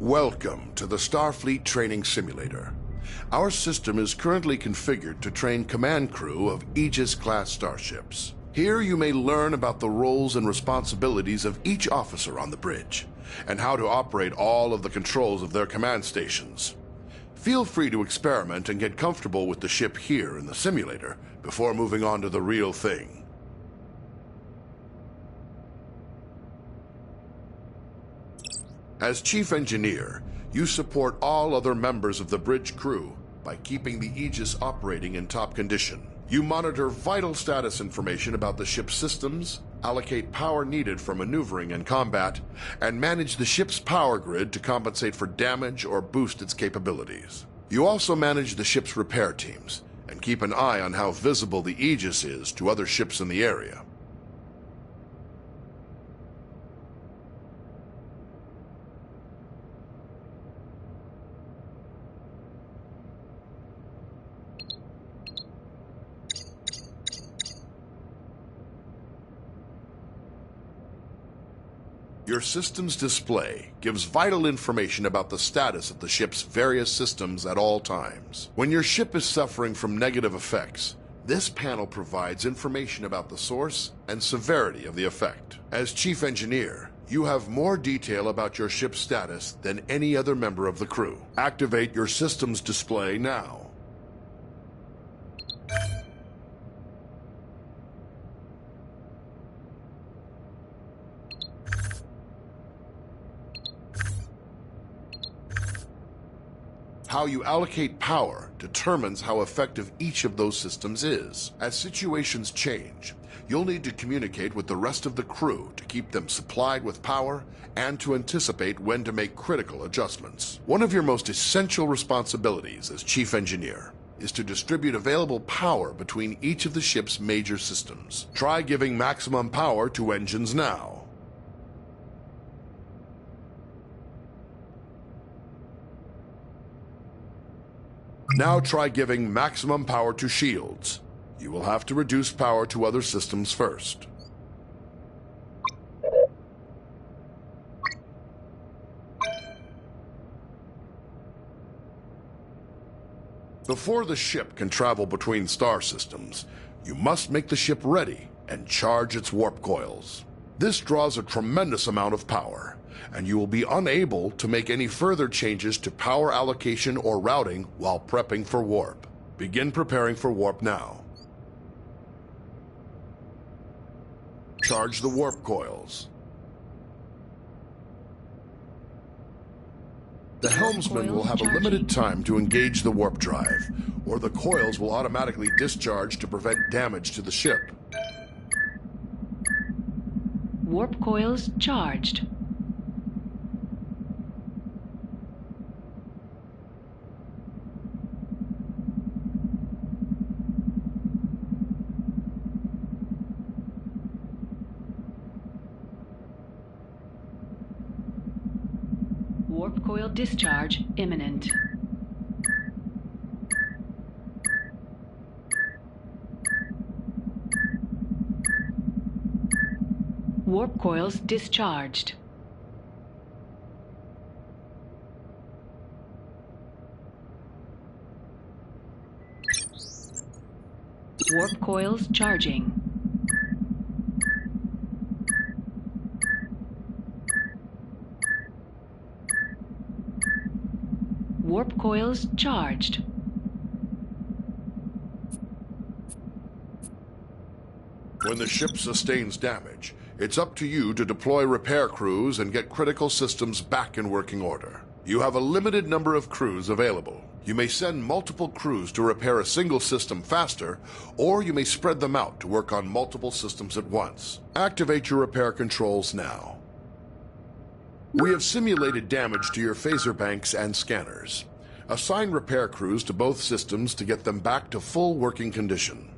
Welcome to the Starfleet Training Simulator. Our system is currently configured to train command crew of Aegis-class starships. Here you may learn about the roles and responsibilities of each officer on the bridge, and how to operate all of the controls of their command stations. Feel free to experiment and get comfortable with the ship here in the simulator before moving on to the real thing. As Chief Engineer, you support all other members of the bridge crew by keeping the Aegis operating in top condition. You monitor vital status information about the ship's systems, allocate power needed for maneuvering and combat, and manage the ship's power grid to compensate for damage or boost its capabilities. You also manage the ship's repair teams and keep an eye on how visible the Aegis is to other ships in the area. Your system's display gives vital information about the status of the ship's various systems at all times. When your ship is suffering from negative effects, this panel provides information about the source and severity of the effect. As Chief Engineer, you have more detail about your ship's status than any other member of the crew. Activate your system's display now. How you allocate power determines how effective each of those systems is. As situations change, you'll need to communicate with the rest of the crew to keep them supplied with power and to anticipate when to make critical adjustments. One of your most essential responsibilities as Chief Engineer is to distribute available power between each of the ship's major systems. Try giving maximum power to engines now. Now try giving maximum power to shields. You will have to reduce power to other systems first. Before the ship can travel between star systems, you must make the ship ready and charge its warp coils. This draws a tremendous amount of power, and you will be unable to make any further changes to power allocation or routing while prepping for warp. Begin preparing for warp now. Charge the warp coils. The helmsman will have a limited time to engage the warp drive, or the coils will automatically discharge to prevent damage to the ship. Warp coils charged. Warp coil discharge imminent. Warp coils discharged. Warp coils charging. Warp coils charged. When the ship sustains damage, it's up to you to deploy repair crews and get critical systems back in working order. You have a limited number of crews available. You may send multiple crews to repair a single system faster, or you may spread them out to work on multiple systems at once. Activate your repair controls now. We have simulated damage to your phaser banks and scanners. Assign repair crews to both systems to get them back to full working condition.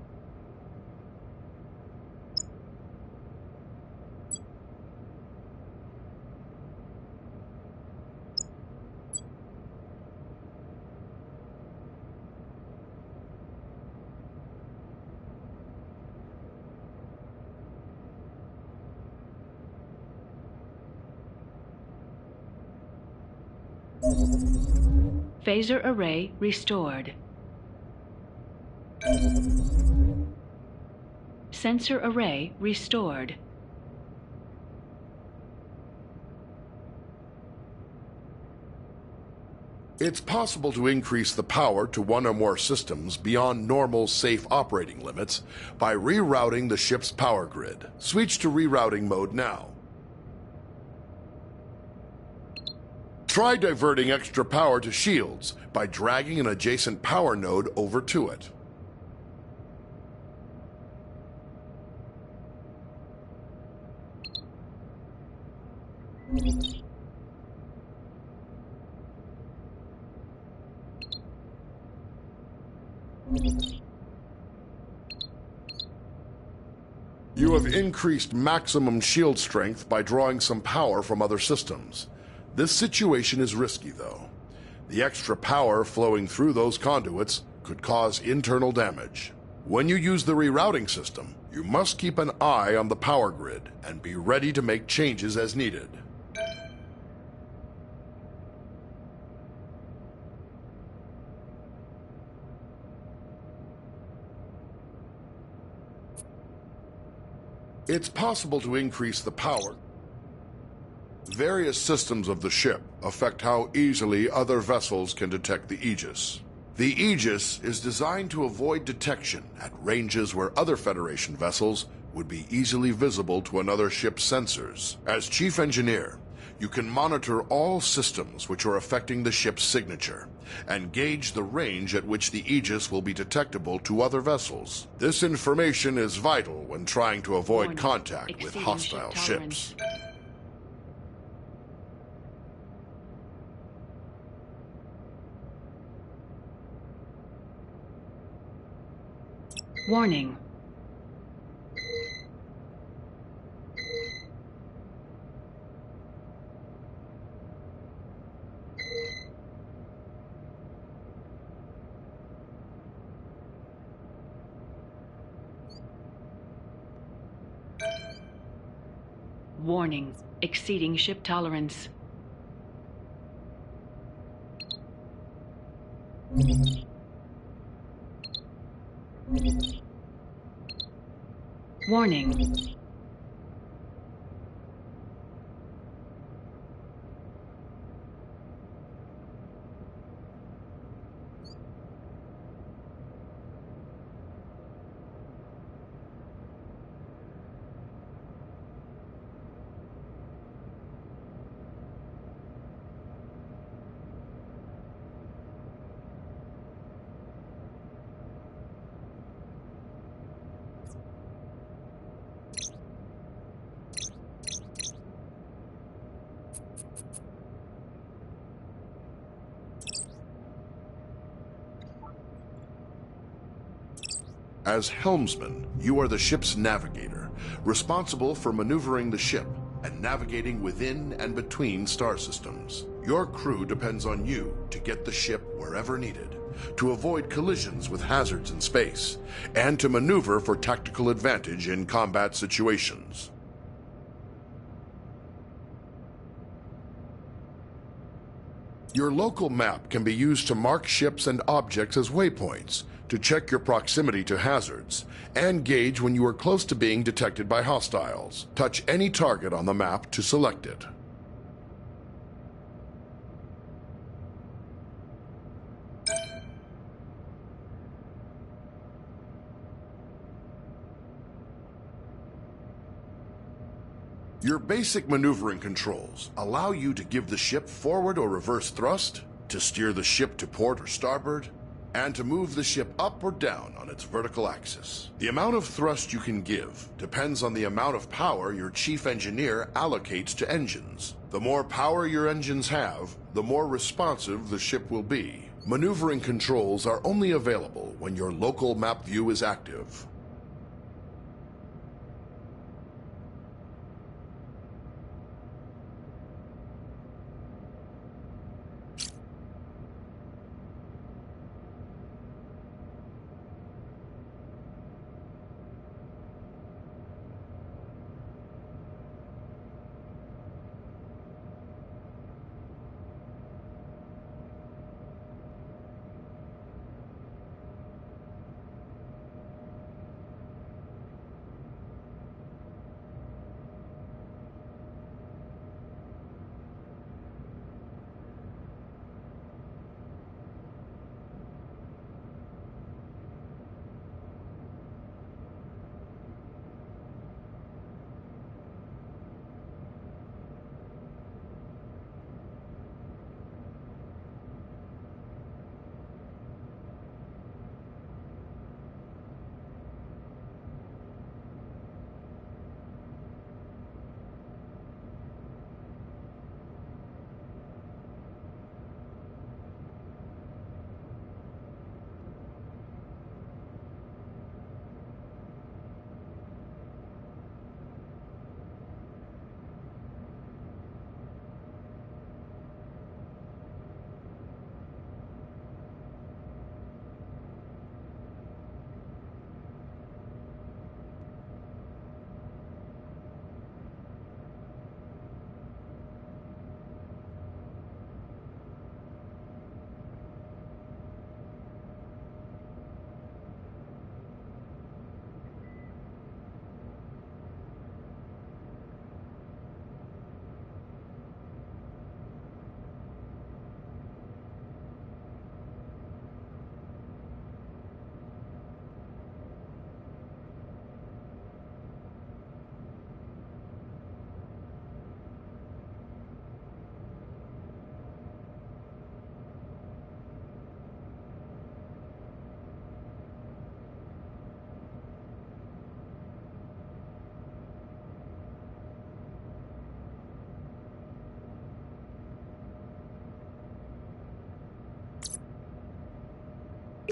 Phaser array restored. Sensor array restored. It's possible to increase the power to one or more systems beyond normal safe operating limits by rerouting the ship's power grid. Switch to rerouting mode now. Try diverting extra power to shields by dragging an adjacent power node over to it. You have increased maximum shield strength by drawing some power from other systems. This situation is risky, though. The extra power flowing through those conduits could cause internal damage. When you use the rerouting system, you must keep an eye on the power grid and be ready to make changes as needed. It's possible to increase the power. Various systems of the ship affect how easily other vessels can detect the Aegis. The Aegis is designed to avoid detection at ranges where other Federation vessels would be easily visible to another ship's sensors. As Chief Engineer, you can monitor all systems which are affecting the ship's signature and gauge the range at which the Aegis will be detectable to other vessels. This information is vital when trying to avoid contact with hostile ships. Warning. Warning. Exceeding ship tolerance. Warning. As helmsman, you are the ship's navigator, responsible for maneuvering the ship and navigating within and between star systems. Your crew depends on you to get the ship wherever needed, to avoid collisions with hazards in space, and to maneuver for tactical advantage in combat situations. Your local map can be used to mark ships and objects as waypoints, to check your proximity to hazards, and gauge when you are close to being detected by hostiles. Touch any target on the map to select it. Your basic maneuvering controls allow you to give the ship forward or reverse thrust, to steer the ship to port or starboard, and to move the ship up or down on its vertical axis. The amount of thrust you can give depends on the amount of power your chief engineer allocates to engines. The more power your engines have, the more responsive the ship will be. Maneuvering controls are only available when your local map view is active.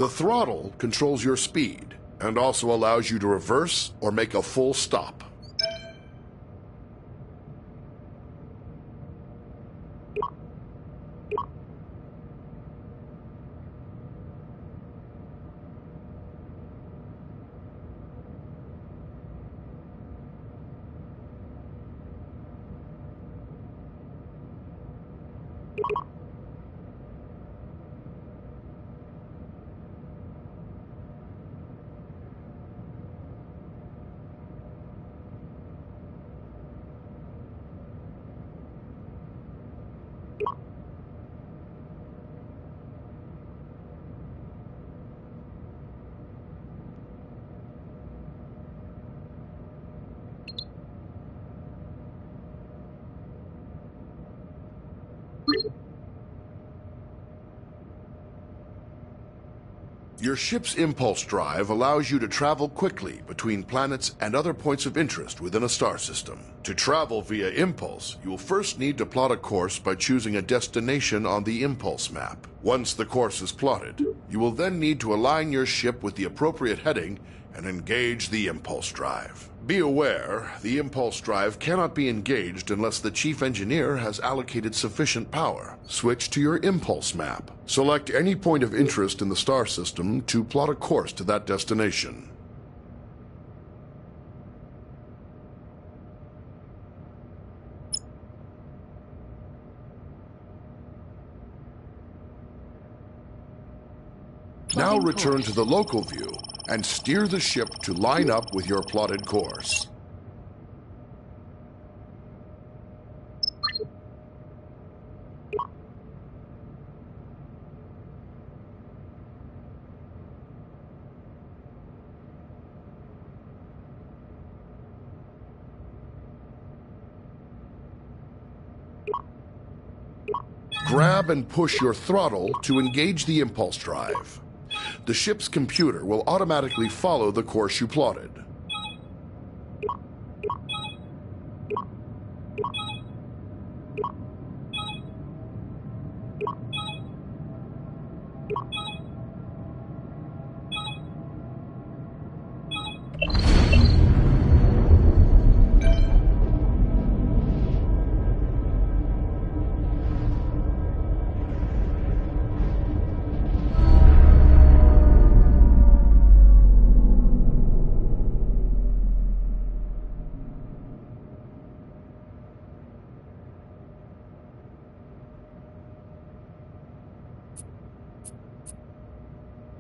The throttle controls your speed and also allows you to reverse or make a full stop. Your ship's impulse drive allows you to travel quickly between planets and other points of interest within a star system. To travel via impulse, you will first need to plot a course by choosing a destination on the impulse map. Once the course is plotted, you will then need to align your ship with the appropriate heading and engage the impulse drive. Be aware, the impulse drive cannot be engaged unless the chief engineer has allocated sufficient power. Switch to your impulse map. Select any point of interest in the star system to plot a course to that destination. Now return to the local view and steer the ship to line up with your plotted course. Grab and push your throttle to engage the impulse drive. The ship's computer will automatically follow the course you plotted.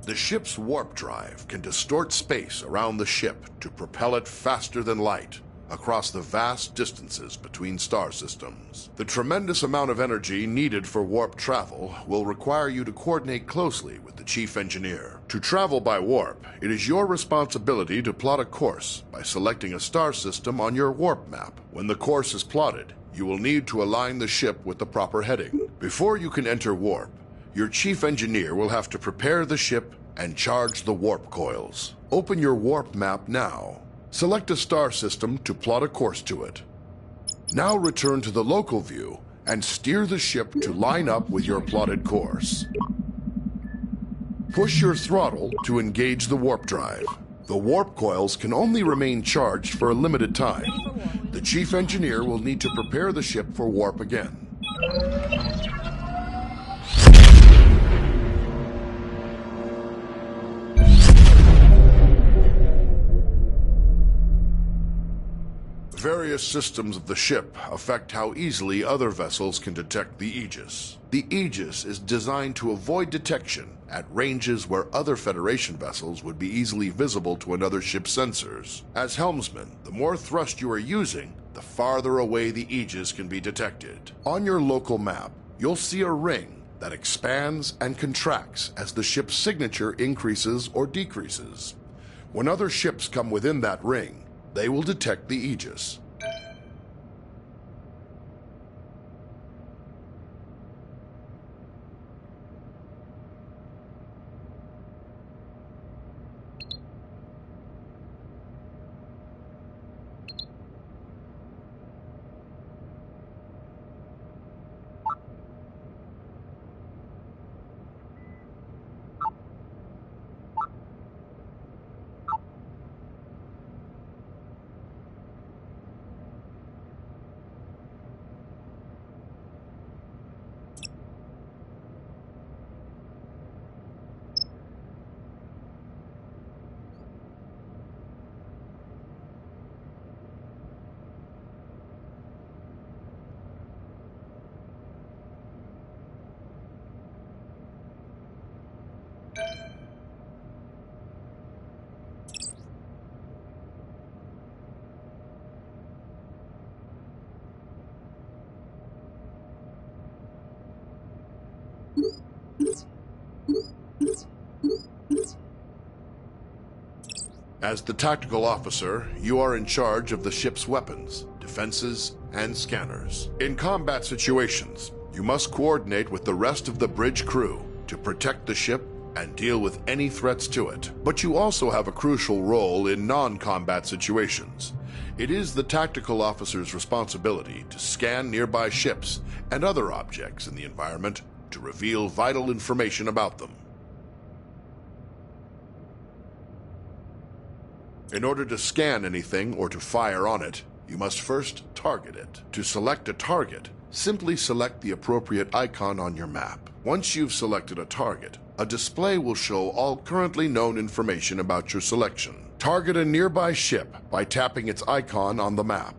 The ship's warp drive can distort space around the ship to propel it faster than light across the vast distances between star systems. The tremendous amount of energy needed for warp travel will require you to coordinate closely with the chief engineer. To travel by warp, it is your responsibility to plot a course by selecting a star system on your warp map. When the course is plotted, you will need to align the ship with the proper heading. Before you can enter warp, your chief engineer will have to prepare the ship and charge the warp coils. Open your warp map now. Select a star system to plot a course to it. Now return to the local view and steer the ship to line up with your plotted course. Push your throttle to engage the warp drive. The warp coils can only remain charged for a limited time. The chief engineer will need to prepare the ship for warp again. Various systems of the ship affect how easily other vessels can detect the Aegis. The Aegis is designed to avoid detection at ranges where other Federation vessels would be easily visible to another ship's sensors. As helmsman, the more thrust you are using, the farther away the Aegis can be detected. On your local map, you'll see a ring that expands and contracts as the ship's signature increases or decreases. When other ships come within that ring, they will detect the Aegis. As the tactical officer, you are in charge of the ship's weapons, defenses, and scanners. In combat situations, you must coordinate with the rest of the bridge crew to protect the ship and deal with any threats to it. But you also have a crucial role in non-combat situations. It is the tactical officer's responsibility to scan nearby ships and other objects in the environment to reveal vital information about them. In order to scan anything or to fire on it, you must first target it. To select a target, simply select the appropriate icon on your map. Once you've selected a target, a display will show all currently known information about your selection. Target a nearby ship by tapping its icon on the map.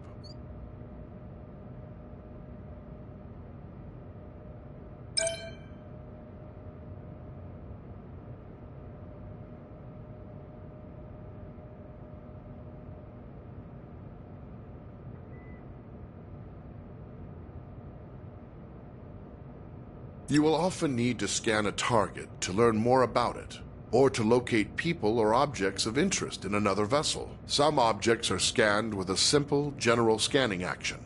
You will often need to scan a target to learn more about it, or to locate people or objects of interest in another vessel. Some objects are scanned with a simple, general scanning action.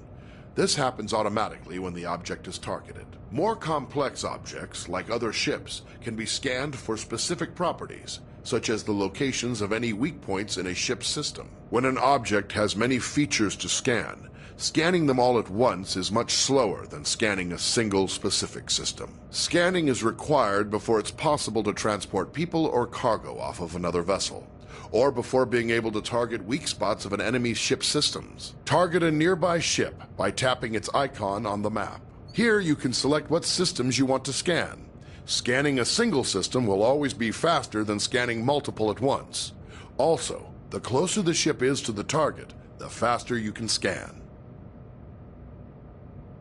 This happens automatically when the object is targeted. More complex objects, like other ships, can be scanned for specific properties, such as the locations of any weak points in a ship's system. When an object has many features to scan, scanning them all at once is much slower than scanning a single specific system. Scanning is required before it's possible to transport people or cargo off of another vessel, or before being able to target weak spots of an enemy's ship systems. Target a nearby ship by tapping its icon on the map. Here you can select what systems you want to scan. Scanning a single system will always be faster than scanning multiple at once. Also, the closer the ship is to the target, the faster you can scan.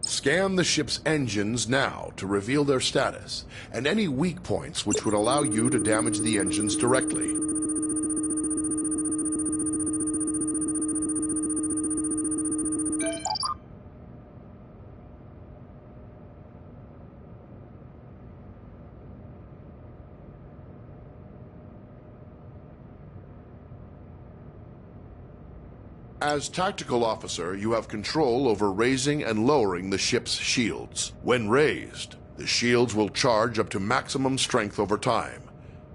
Scan the ship's engines now to reveal their status, and any weak points which would allow you to damage the engines directly. As tactical officer, you have control over raising and lowering the ship's shields. When raised, the shields will charge up to maximum strength over time.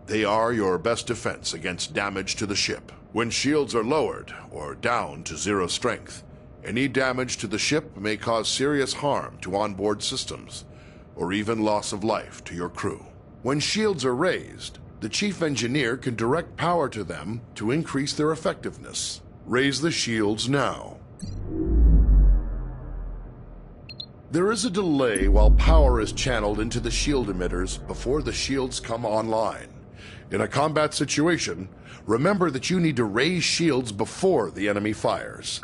They are your best defense against damage to the ship. When shields are lowered, or down to 0 strength, any damage to the ship may cause serious harm to onboard systems, or even loss of life to your crew. When shields are raised, the chief engineer can direct power to them to increase their effectiveness. Raise the shields now. There is a delay while power is channeled into the shield emitters before the shields come online. In a combat situation, remember that you need to raise shields before the enemy fires.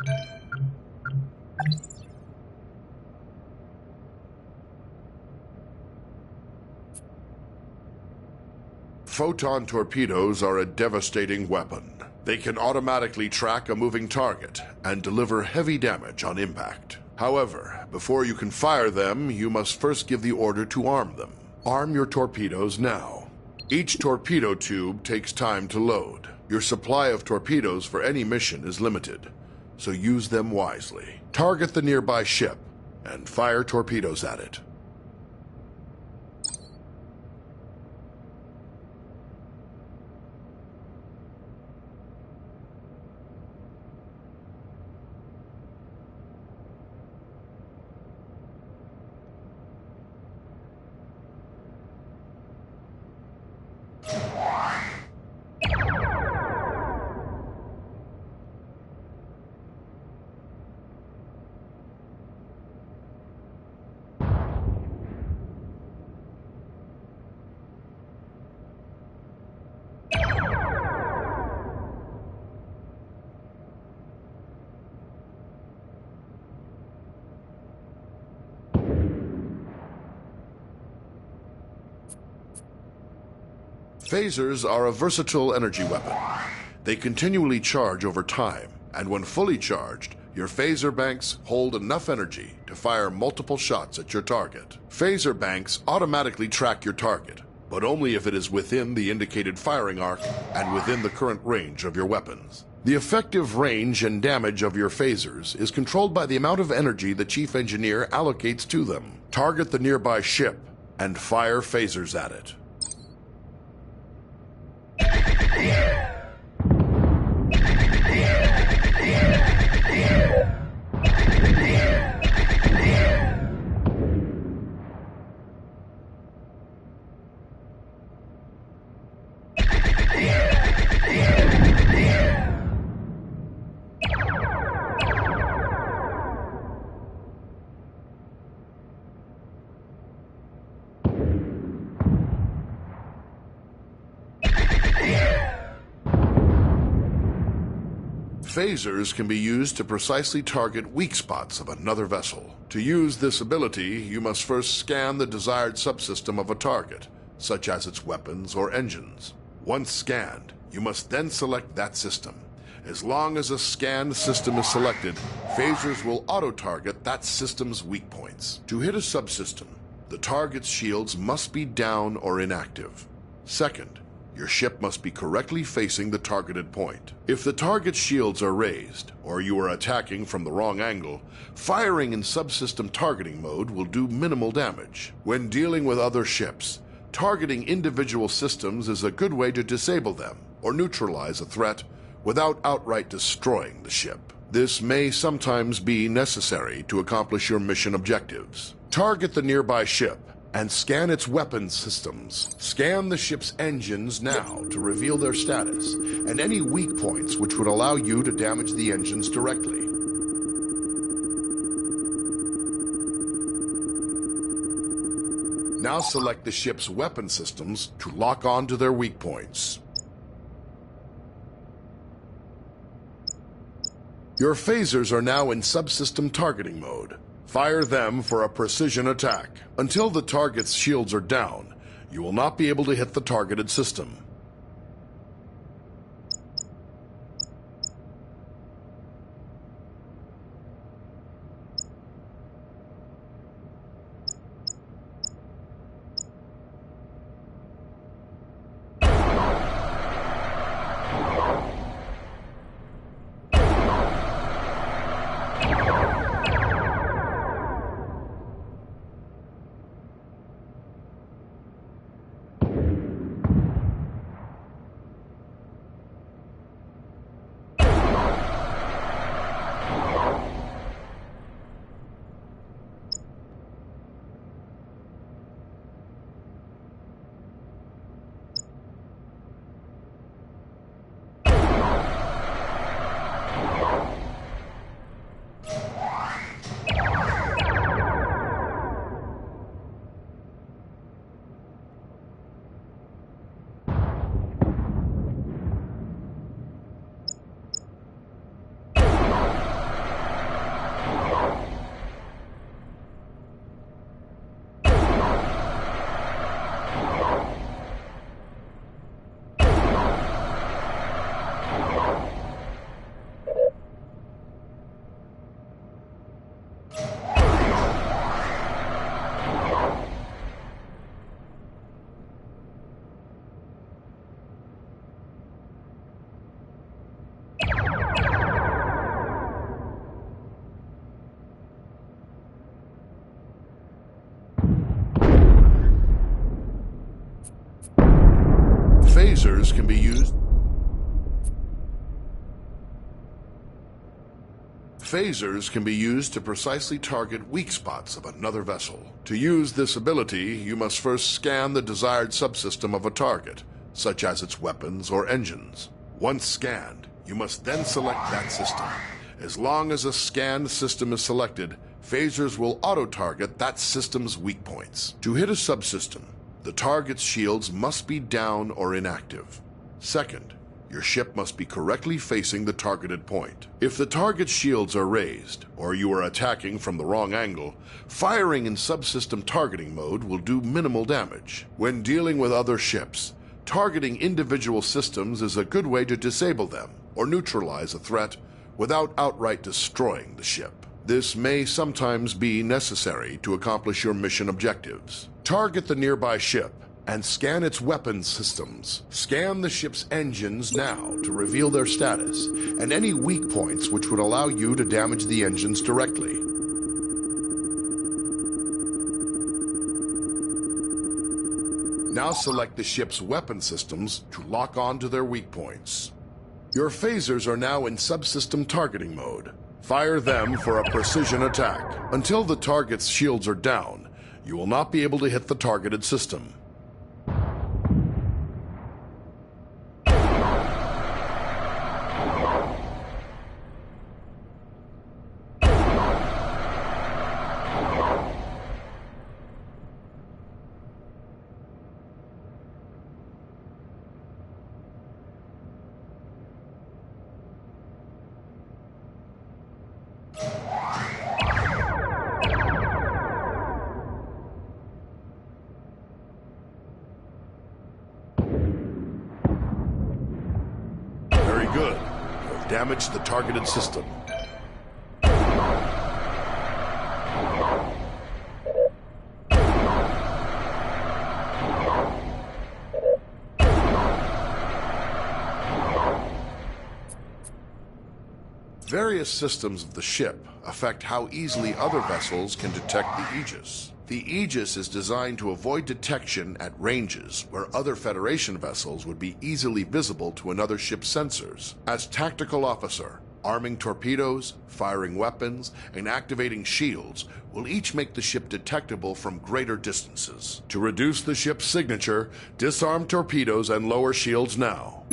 Photon torpedoes are a devastating weapon. They can automatically track a moving target and deliver heavy damage on impact. However, before you can fire them, you must first give the order to arm them. Arm your torpedoes now. Each torpedo tube takes time to load. Your supply of torpedoes for any mission is limited, so use them wisely. Target the nearby ship and fire torpedoes at it. Phasers are a versatile energy weapon. They continually charge over time, and when fully charged, Your phaser banks hold enough energy to fire multiple shots at your target. Phaser banks automatically track your target, but only if it is within the indicated firing arc and within the current range of your weapons. The effective range and damage of your phasers is controlled by the amount of energy the Chief Engineer allocates to them. Target the nearby ship and fire phasers at it. Phasers can be used to precisely target weak spots of another vessel. To use this ability, you must first scan the desired subsystem of a target, such as its weapons or engines. Once scanned, you must then select that system. As long as a scanned system is selected, phasers will auto-target that system's weak points. To hit a subsystem, the target's shields must be down or inactive. Second, your ship must be correctly facing the targeted point. If the target's shields are raised, or you are attacking from the wrong angle, firing in subsystem targeting mode will do minimal damage. When dealing with other ships, targeting individual systems is a good way to disable them or neutralize a threat without outright destroying the ship. This may sometimes be necessary to accomplish your mission objectives. Target the nearby ship and scan its weapons systems. Scan the ship's engines now to reveal their status and any weak points which would allow you to damage the engines directly. Now select the ship's weapon systems to lock on to their weak points. Your phasers are now in subsystem targeting mode. Fire them for a precision attack. Until the target's shields are down, you will not be able to hit the targeted system. Phasers can be used. Phasers can be used to precisely target weak spots of another vessel. To use this ability, you must first scan the desired subsystem of a target, such as its weapons or engines. Once scanned, you must then select that system. As long as a scanned system is selected, phasers will auto-target that system's weak points. To hit a subsystem, the target's shields must be down or inactive. Second, your ship must be correctly facing the targeted point. If the target's shields are raised, or you are attacking from the wrong angle, firing in subsystem targeting mode will do minimal damage. When dealing with other ships, targeting individual systems is a good way to disable them or neutralize a threat without outright destroying the ship. This may sometimes be necessary to accomplish your mission objectives. Target the nearby ship and scan its weapons systems. Scan the ship's engines now to reveal their status and any weak points which would allow you to damage the engines directly. Now select the ship's weapon systems to lock on to their weak points. Your phasers are now in subsystem targeting mode. Fire them for a precision attack. Until the target's shields are down, you will not be able to hit the targeted system. Good. You have damaged the targeted system. Various systems of the ship affect how easily other vessels can detect the Aegis. The Aegis is designed to avoid detection at ranges where other Federation vessels would be easily visible to another ship's sensors. As Tactical Officer, arming torpedoes, firing weapons, and activating shields will each make the ship detectable from greater distances. To reduce the ship's signature, disarm torpedoes and lower shields now.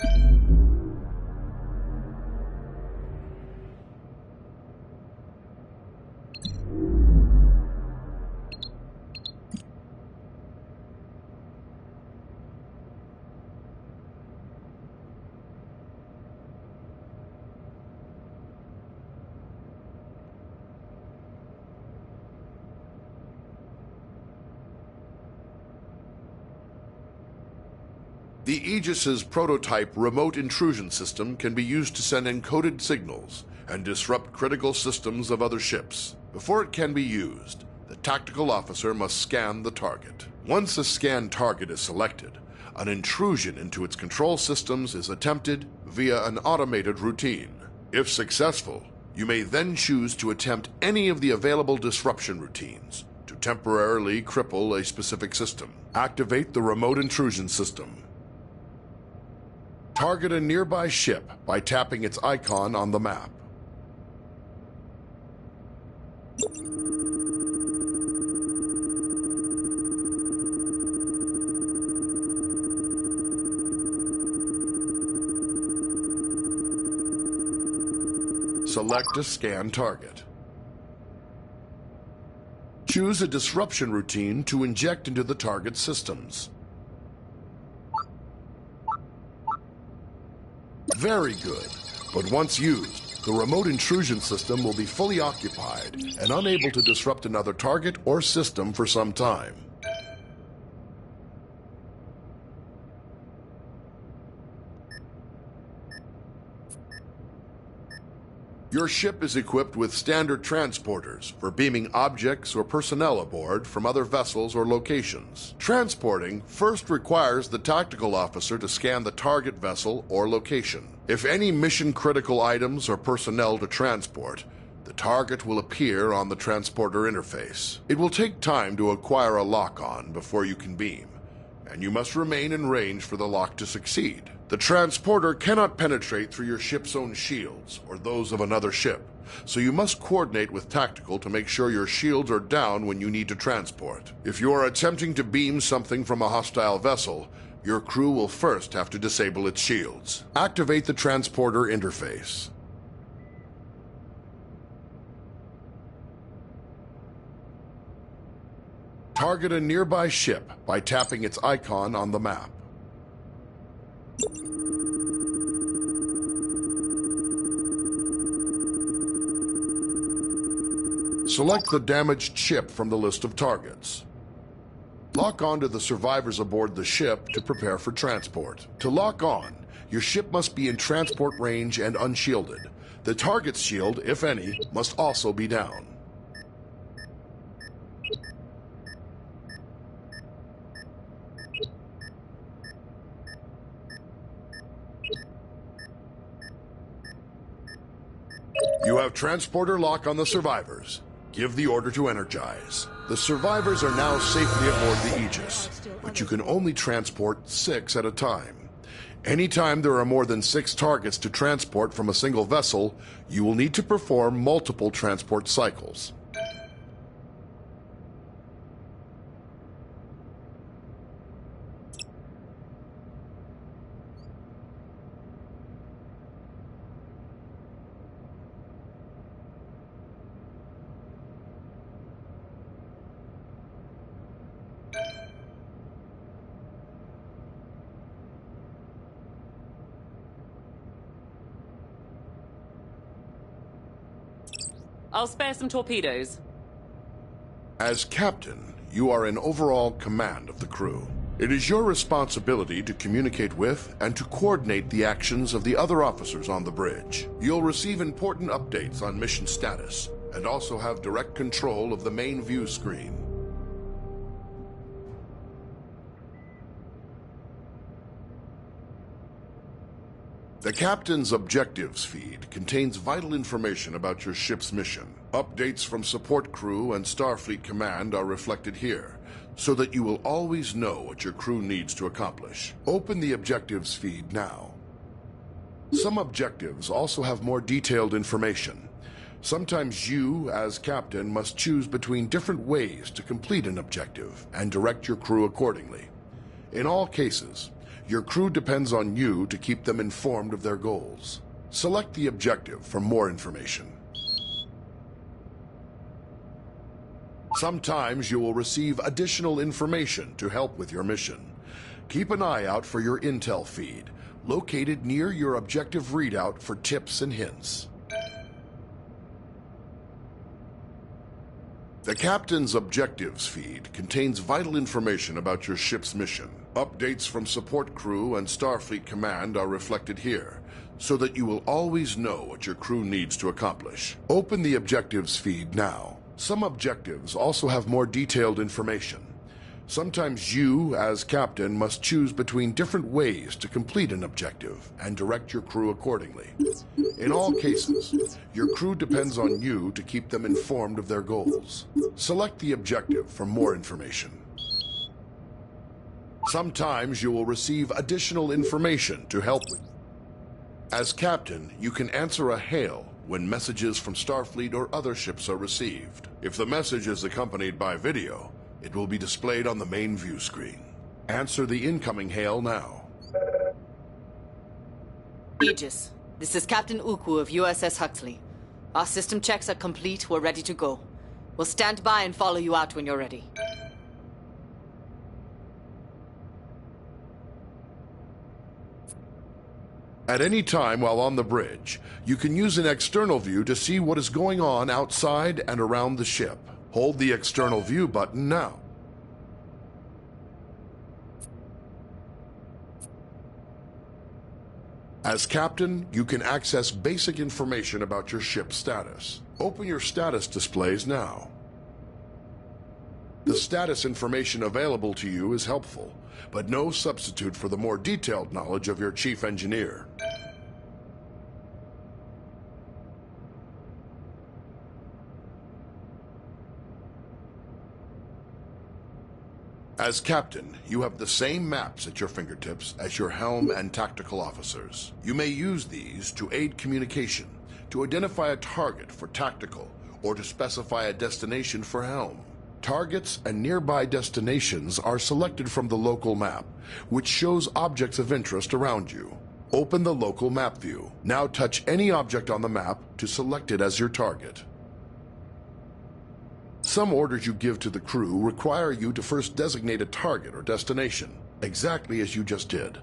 The Aegis's prototype remote intrusion system can be used to send encoded signals and disrupt critical systems of other ships. Before it can be used, the tactical officer must scan the target. Once a scanned target is selected, an intrusion into its control systems is attempted via an automated routine. If successful, you may then choose to attempt any of the available disruption routines to temporarily cripple a specific system. Activate the remote intrusion system. Target a nearby ship by tapping its icon on the map. Select a scan target. Choose a disruption routine to inject into the target systems. Very good, but once used, the remote intrusion system will be fully occupied and unable to disrupt another target or system for some time. Your ship is equipped with standard transporters for beaming objects or personnel aboard from other vessels or locations. Transporting first requires the tactical officer to scan the target vessel or location. If any mission-critical items or personnel to transport, the target will appear on the transporter interface. It will take time to acquire a lock-on before you can beam, and you must remain in range for the lock to succeed. The transporter cannot penetrate through your ship's own shields or those of another ship, so you must coordinate with Tactical to make sure your shields are down when you need to transport. If you are attempting to beam something from a hostile vessel, your crew will first have to disable its shields. Activate the transporter interface. Target a nearby ship by tapping its icon on the map. Select the damaged ship from the list of targets. Lock on to the survivors aboard the ship to prepare for transport. To lock on, your ship must be in transport range and unshielded. The target's shield, if any, must also be down. You have transporter lock on the survivors. Give the order to energize. The survivors are now safely aboard the Aegis, but you can only transport 6 at a time. Anytime there are more than 6 targets to transport from a single vessel, you will need to perform multiple transport cycles. I'll spare some torpedoes. As captain, you are in overall command of the crew. It is your responsibility to communicate with and to coordinate the actions of the other officers on the bridge. You'll receive important updates on mission status and also have direct control of the main view screen. The captain's objectives feed contains vital information about your ship's mission. Updates from support crew and Starfleet Command are reflected here, so that you will always know what your crew needs to accomplish. Open the objectives feed now. Some objectives also have more detailed information. Sometimes you, as captain, must choose between different ways to complete an objective and direct your crew accordingly. In all cases, your crew depends on you to keep them informed of their goals. Select the objective for more information. Sometimes you will receive additional information to help with your mission. Keep an eye out for your intel feed, located near your objective readout for tips and hints. The captain's objectives feed contains vital information about your ship's mission. Updates from support crew and Starfleet Command are reflected here, so that you will always know what your crew needs to accomplish. Open the objectives feed now. Some objectives also have more detailed information. Sometimes you, as captain, must choose between different ways to complete an objective and direct your crew accordingly. In all cases, your crew depends on you to keep them informed of their goals. Select the objective for more information. Sometimes you will receive additional information to help with. As captain, you can answer a hail when messages from Starfleet or other ships are received. If the message is accompanied by video, it will be displayed on the main view screen. Answer the incoming hail now. Aegis, this is Captain Uku of USS Huxley. Our system checks are complete. We're ready to go. We'll stand by and follow you out when you're ready. At any time while on the bridge, you can use an external view to see what is going on outside and around the ship. Hold the external view button now. As captain, you can access basic information about your ship's status. Open your status displays now. The status information available to you is helpful, but no substitute for the more detailed knowledge of your chief engineer. As captain, you have the same maps at your fingertips as your helm and tactical officers. You may use these to aid communication, to identify a target for tactical, or to specify a destination for helm. Targets and nearby destinations are selected from the local map, which shows objects of interest around you. Open the local map view. Now touch any object on the map to select it as your target. Some orders you give to the crew require you to first designate a target or destination, exactly as you just did.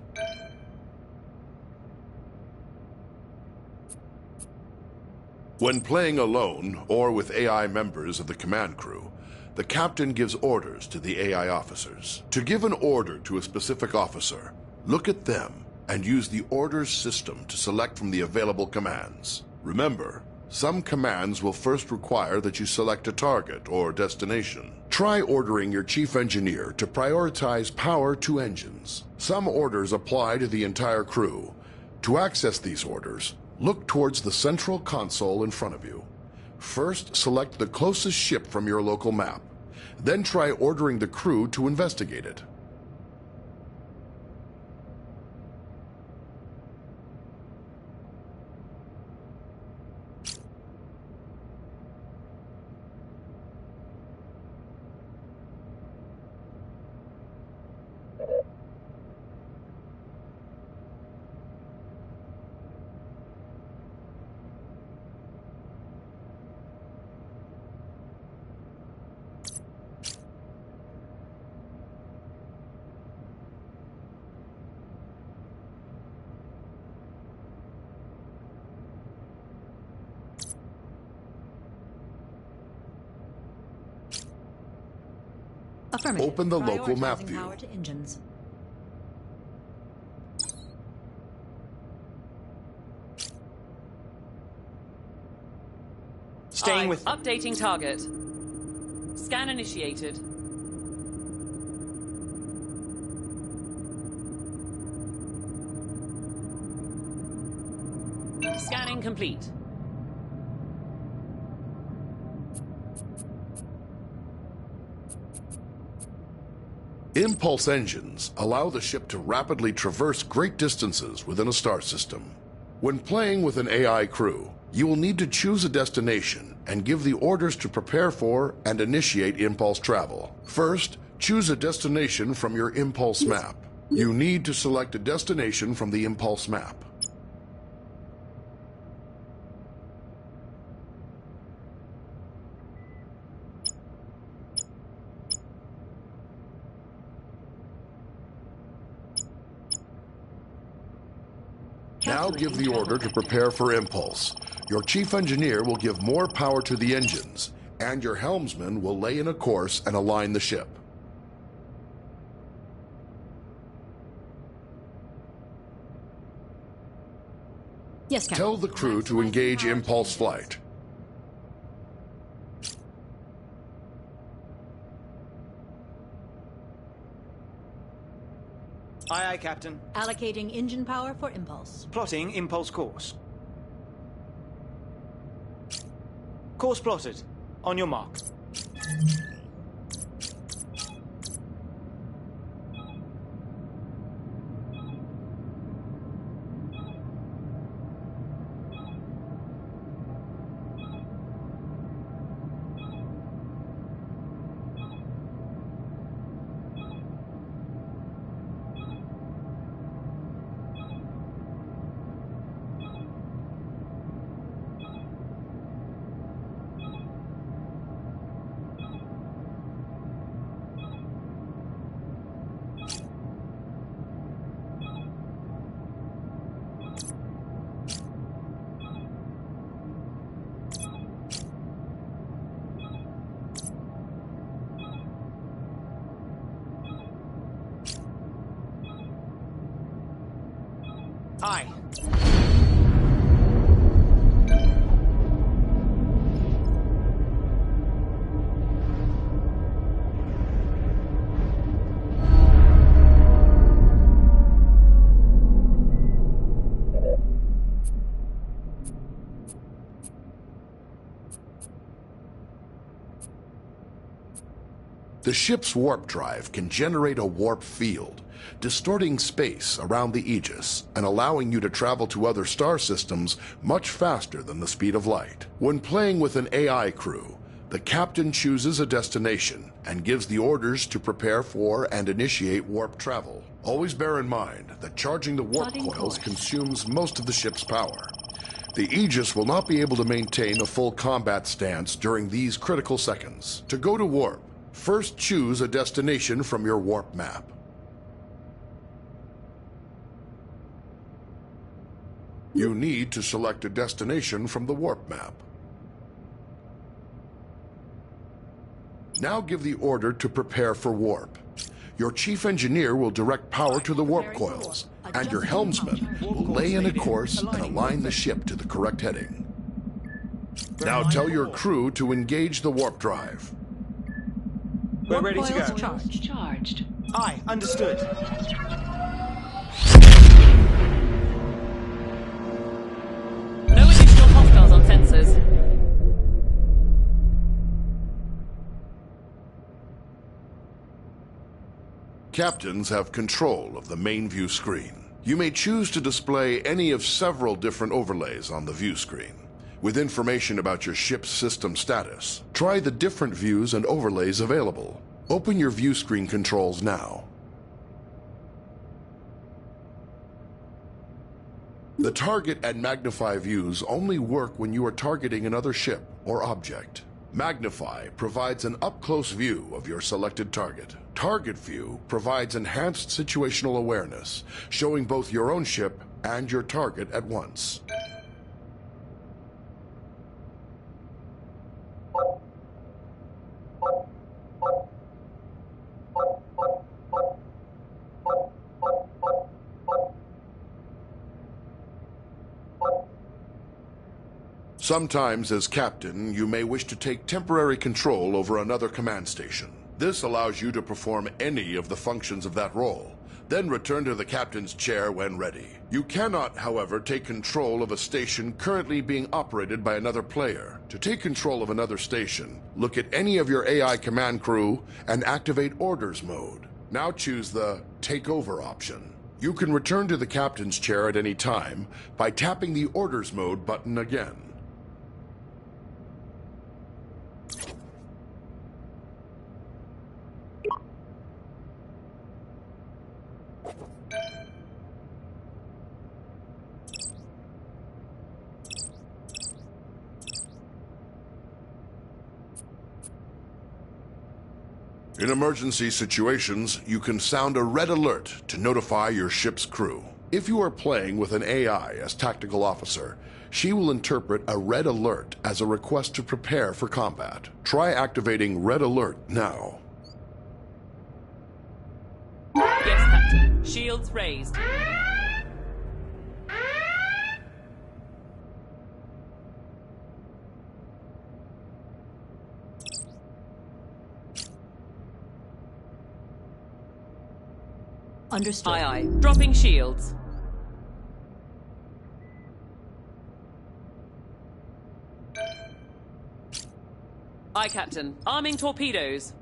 When playing alone or with AI members of the command crew, the captain gives orders to the AI officers. To give an order to a specific officer, look at them and use the orders system to select from the available commands. Remember, some commands will first require that you select a target or destination. Try ordering your chief engineer to prioritize power to engines. Some orders apply to the entire crew. To access these orders, look towards the central console in front of you. First, select the closest ship from your local map. Then try ordering the crew to investigate it. Affirmative. Open the local map Prioritizing view. power to engines. Staying with them. Updating target. Scan initiated. Scanning complete. Impulse engines allow the ship to rapidly traverse great distances within a star system. When playing with an AI crew, you will need to choose a destination and give the orders to prepare for and initiate impulse travel. First, choose a destination from your impulse map. You need to select a destination from the impulse map. Now give the order to prepare for impulse. Your chief engineer will give more power to the engines, and your helmsman will lay in a course and align the ship. Yes, Captain. Tell the crew to engage impulse flight. Aye, aye, Captain. Allocating engine power for impulse. Plotting impulse course. Course plotted. On your mark. Aye. The ship's warp drive can generate a warp field, distorting space around the Aegis and allowing you to travel to other star systems much faster than the speed of light. When playing with an AI crew, the captain chooses a destination and gives the orders to prepare for and initiate warp travel. Always bear in mind that charging the warp Plotting coils course. consumes most of the ship's power. The Aegis will not be able to maintain a full combat stance during these critical seconds. To go to warp, first choose a destination from your warp map. You need to select a destination from the warp map. Now give the order to prepare for warp. Your chief engineer will direct power to the warp coils, and your helmsman will lay in a course and align the ship to the correct heading. Now tell your crew to engage the warp drive. We're ready to Coils go. Charged. Aye, understood. No additional hostiles on sensors. Captains have control of the main view screen. You may choose to display any of several different overlays on the view screen, with information about your ship's system status. Try the different views and overlays available. Open your view screen controls now. The target and magnify views only work when you are targeting another ship or object. Magnify provides an up-close view of your selected target. Target view provides enhanced situational awareness, showing both your own ship and your target at once. Sometimes, as captain, you may wish to take temporary control over another command station. This allows you to perform any of the functions of that role, then return to the captain's chair when ready. You cannot, however, take control of a station currently being operated by another player. To take control of another station, look at any of your AI command crew and activate Orders mode. Now choose the Take Over option. You can return to the captain's chair at any time by tapping the Orders mode button again. In emergency situations, you can sound a red alert to notify your ship's crew. If you are playing with an AI as tactical officer, she will interpret a red alert as a request to prepare for combat. Try activating red alert now. Yes, Captain. Shields raised. Understood. Aye, aye. Dropping shields. Aye, Captain. Arming torpedoes.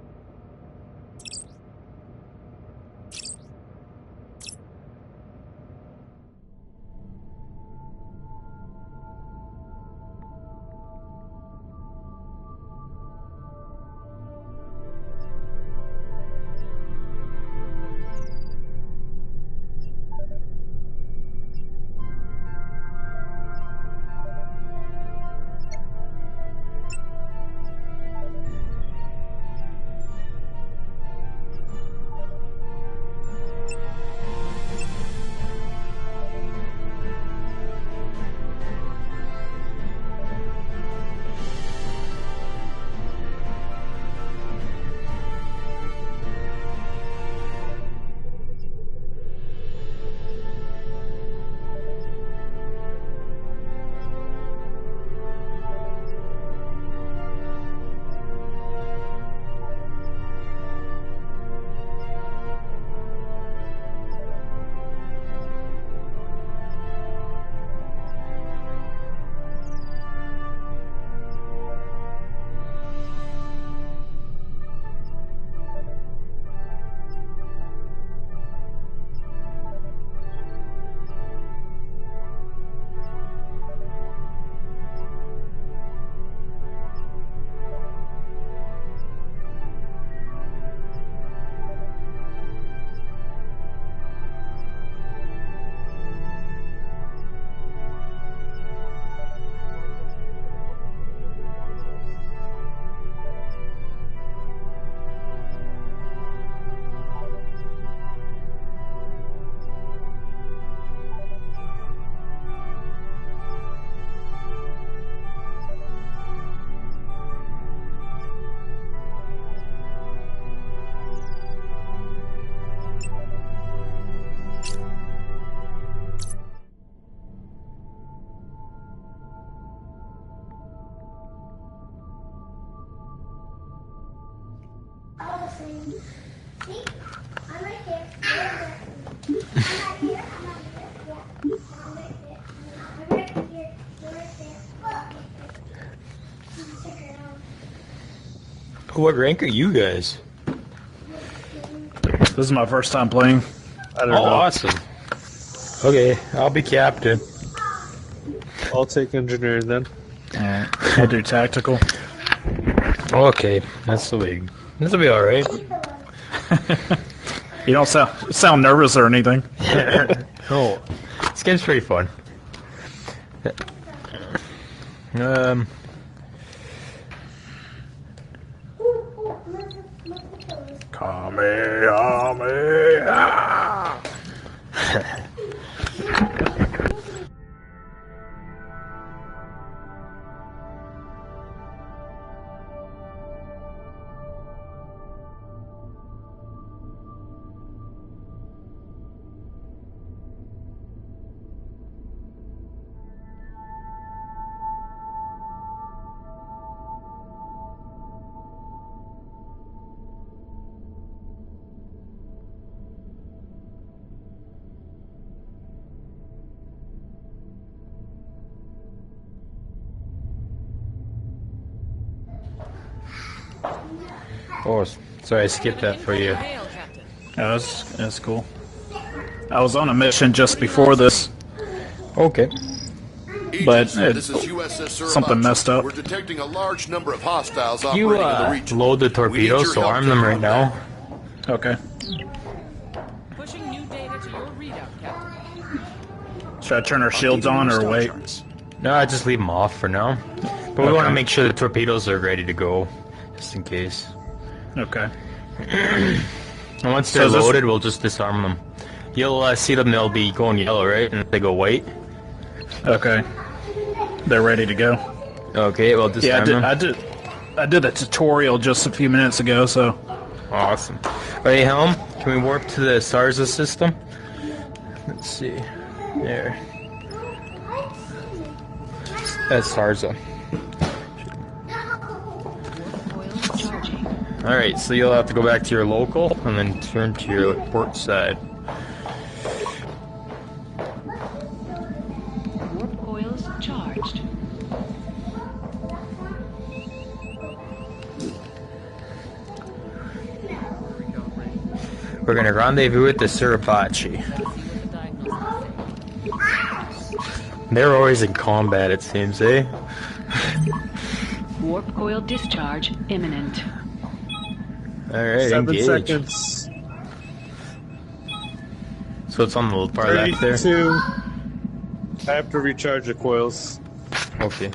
What rank are you guys? This is my first time playing. I don't know. Awesome. Okay, I'll be captain. I'll take engineering then. Alright, I'll do tactical. Okay, that's the league. This'll be alright. You don't sound nervous or anything. Oh, this game's pretty fun. Oh, sorry, I skipped that for you. Hail, Captain. Yeah, that's cool. I was on a mission just before this. Okay. But This is USS something Suribachi. messed up. We're detecting a large number of hostiles You operating in the region. load the We need torpedoes, your so help arm to them right combat. now. Okay. Pushing new data to your readout, Captain. Should I turn our shields on or wait? No, I just leave them off for now. But we want to make sure the torpedoes are ready to go, just in case. Okay. And once they're So this- loaded, we'll just disarm them. You'll see them; they'll be going yellow, right? And if they go white. Okay. They're ready to go. Okay, well, disarm them. I did a tutorial just a few minutes ago, so. Awesome. Hey, Helm, can we warp to the Sarza system? Let's see. There. That's Sarza. Coils charging. Alright, so you'll have to go back to your local and then turn to your port side. Warp coils charged. We're gonna rendezvous with the Suribachi. They're always in combat, it seems, eh? Warp coil discharge imminent. Alright, 7 engage. seconds. So it's on the far left there? 32. I have to recharge the coils. Okay.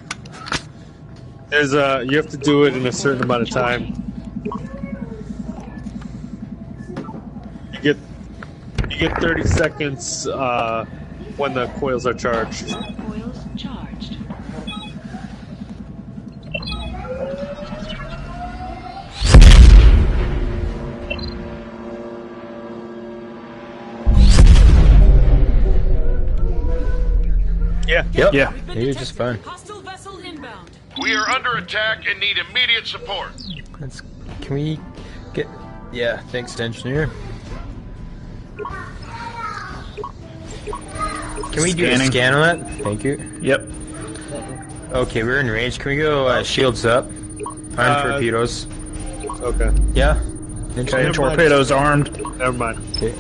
There's you have to do it in a certain amount of time. You get 30 seconds when the coils are charged. Warp coils charged. Yeah. Yep. Yeah. We've been You're just detected. fine. Hostile vessel inbound. We are under attack and need immediate support. Can we get... Yeah, thanks, engineer. Can we do a Scanning. scan on that? Thank you. Yep. Okay, we're in range. Can we go shields up? Armed torpedoes. Okay. Yeah? Okay, torpedoes armed. Never mind. Okay.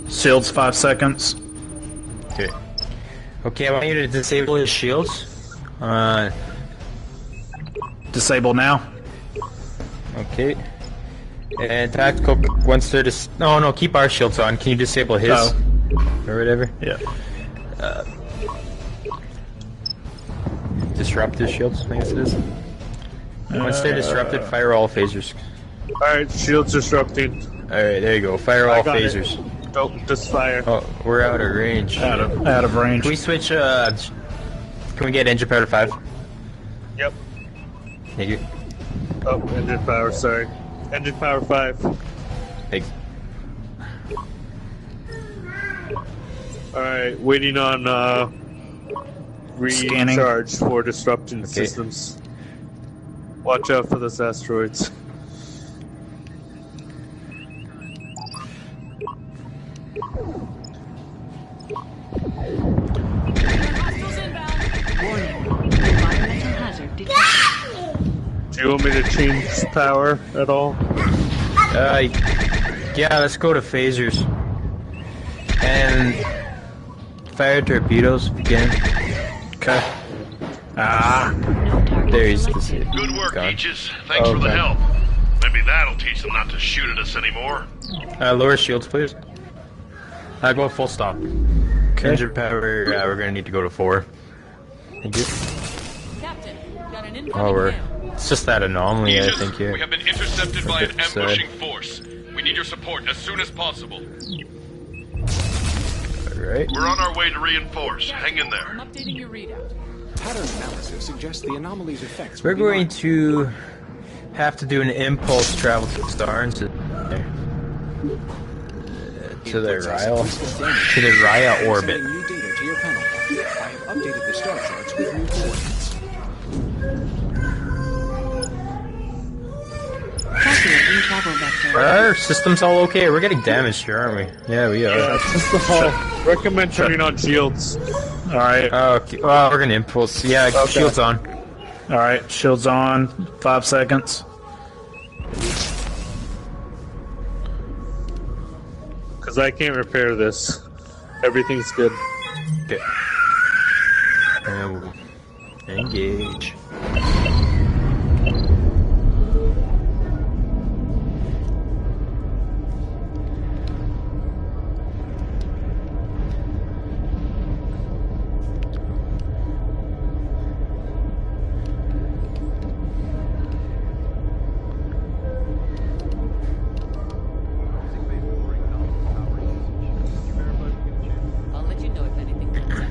Shields 5 seconds. Okay. Okay, I want you to disable his shields. Disable now. Okay. And tactical, once they're no, keep our shields on. Can you disable his? Oh. Or whatever? Yeah. Disrupt his shields, I guess it is. Once they're disrupted, fire all phasers. Alright, shields disrupting. Alright, there you go. Fire all got it. phasers. Don't just fire. Oh, we're out of range. Out of range. Can we switch, can we get engine power to 5? Yep. Thank you. Oh, engine power, sorry. Engine power 5. Thanks. Alright, waiting on Scanning. recharge for disrupting systems. Watch out for those asteroids. Do you want me to change power at all? Yeah, let's go to phasers. And fire torpedoes if you can. Okay. No target There he's selected. Good work, Gone. Aegis. Thanks for the Okay. help. Maybe that'll teach them not to shoot at us anymore. Lower shields, please. Go full stop. Okay. Engine power, we're gonna need to go to 4. Thank you. Captain, got an Oh, incoming we're... hail. It's just that anomaly, I think, We here. have been intercepted by an Okay, so- ambushing force. We need your support as soon as possible. Alright. We're on our way to reinforce. Hang in I'm there. updating your readout. Pattern analysis suggests the anomaly's effects. We're will be going minor. to have to do an impulse travel to the star and to the Raya orbit. Sending new data to your panel. I have updated the star charts with new coordinates. Calculating travel vector. Are our systems all okay? We're getting damaged here, aren't we? Yeah, we are. Just the whole. Recommend turning on shields. Alright. Oh, okay. Well, we're gonna impulse. Yeah, Okay. shields on. Alright, shields on. 5 seconds. Because I can't repair this. Everything's good. Okay. And engage. I'll let you know if anything comes up.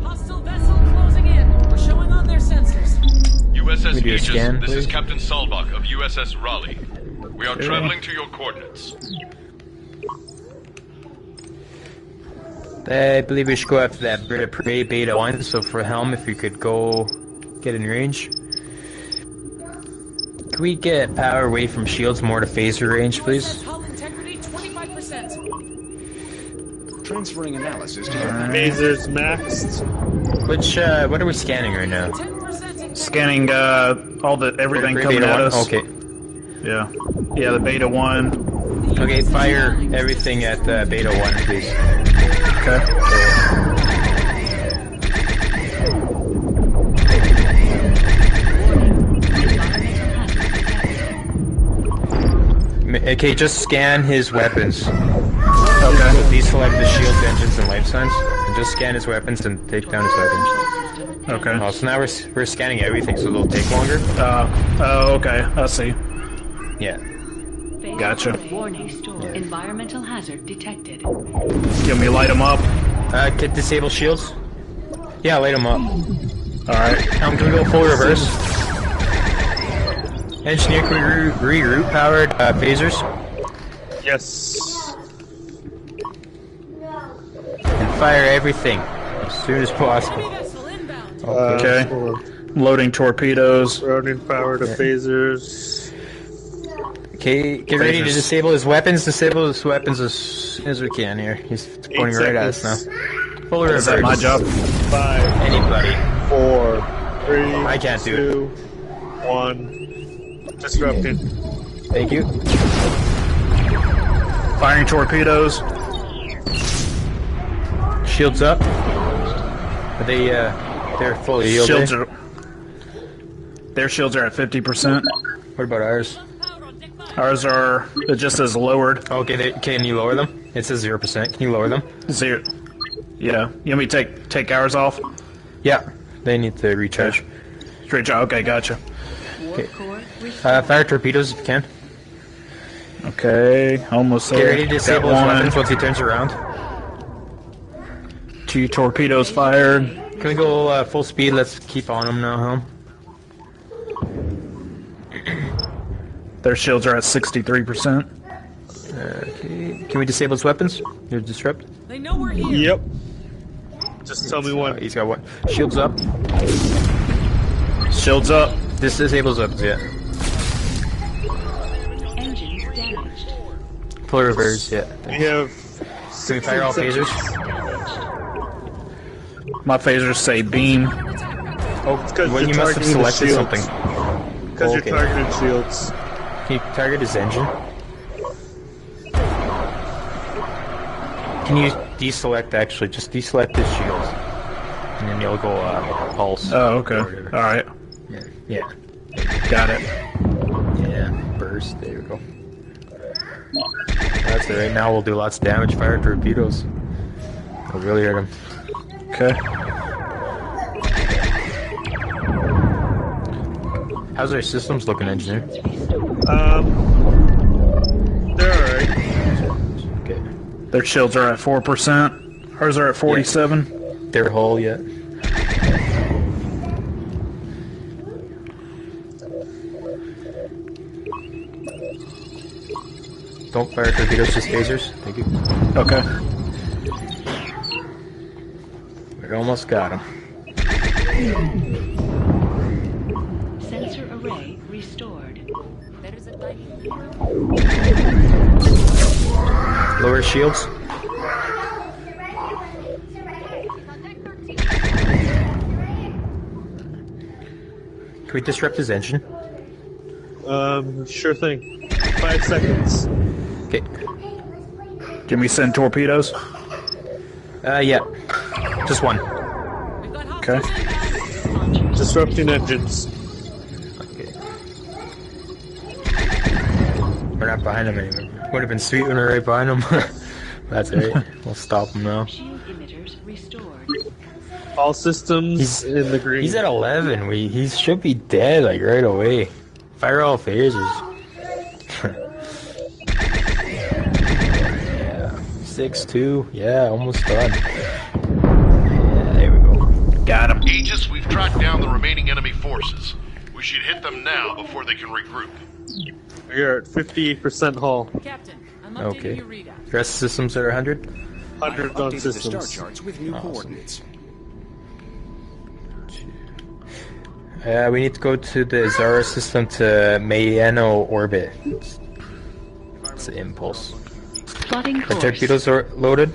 Hostile vessel closing in. We're showing on their sensors. USS We do a Aegis, scan, this is please. Captain Salbach of USS Raleigh. We are traveling to your coordinates. I believe we should go after that Beta Prey Beta 1, so for Helm, if you could go get in range. Can we get power away from shields more to phaser range, please? USS hull integrity 25%. Transferring analysis to your panel. Lasers maxed. Which, what are we scanning right now? 10% Scanning all the everything Beta coming at 1? us. Okay. Yeah. Yeah, the Beta 1. Okay, fire everything at Beta 1, please. Okay. Okay, just scan his weapons. Okay. Please select the shield, engines, and life signs. And just scan his weapons and take down his weapons. Okay. Oh, so now we're scanning everything, so it'll take longer. Oh, okay. I see. Yeah. Phase Gotcha. Warning store. Environmental hazard detected. Can we light them up? Get disable shields. Yeah, light them up. Alright. Can we go full reverse? Engineer, can we reroute powered phasers? Yes. And fire everything as soon as possible. Vessel inbound. Okay. Hold on. Loading torpedoes. Routing power to phasers. Okay, get ready to Phasers. disable his weapons. Disable his weapons as soon as we can here. He's pointing right at us now. Full reverse. Is that my job? 5, Anybody. 4, 3, I can't do it. 2, 1. Disrupted. Thank you. Firing torpedoes. Shields up. Are they, they're fully healed. Shields eh? are. Their shields are at 50%. What about ours? Ours are. It just says lowered. Okay, can you lower them? It says 0%. Can you lower them? 0. Yeah. You want me to take ours off? Yeah. They need to recharge. Straight job. Okay, gotcha. Warp core restored. Fire torpedoes if you can. Okay, almost Get there. ready to disable his Got weapons one. once he turns around. 2 torpedoes fired. Can we go full speed? Let's keep on him now, Helm. Their shields are at 63%. Okay. Can we disable his weapons? They're disrupt. They know we're here. Yep. Just tell me when. He's got one. Shields up. Shields up. This disables weapons, yeah. Engines damaged. Full reverse, yeah. We have Can we fire all phasers? My phasers say beam. Oh, it's because Well, you must have selected something. Because Okay. you're targeting shields. Can you target his engine? Can you deselect, actually? Just deselect his shields. And then you'll go pulse. Oh, okay. Alright. Yeah. Got it. Yeah, burst. There we go. That's it. Right now we'll do lots of damage. Fire torpedoes. We'll really hurt him. Okay. How's our systems looking, engineer? They're alright. Okay. Their shields are at 4%. Ours are at 47. Their hull yet? Don't fire torpedoes, just phasers. Thank you. Okay. We almost got him. Sensor array restored. Lower shields. Can we disrupt his engine? Sure thing. 5 seconds. Okay. Can we send torpedoes? Yeah. Just one. Okay. Disrupting engines. Okay. We're not behind him anymore. Would have been sweet when we were right behind him. That's alright. We'll stop him now. Shield emitters restored. All systems in the green. He's at 11. He should be dead like right away. Fire all phasers. Yeah. 6-2. Yeah, almost done. Yeah, there we go. Got him. Aegis, we've tracked down the remaining enemy forces. We should hit them now before they can regroup. You're at 58% hull. Captain, I'm updating Okay. your readout. Rest systems at 100. 100 Updated on the star systems. charts with new coordinates. We need to go to the Zara system to Mayeno orbit. It's an impulse. Plotting The course. torpedoes are loaded.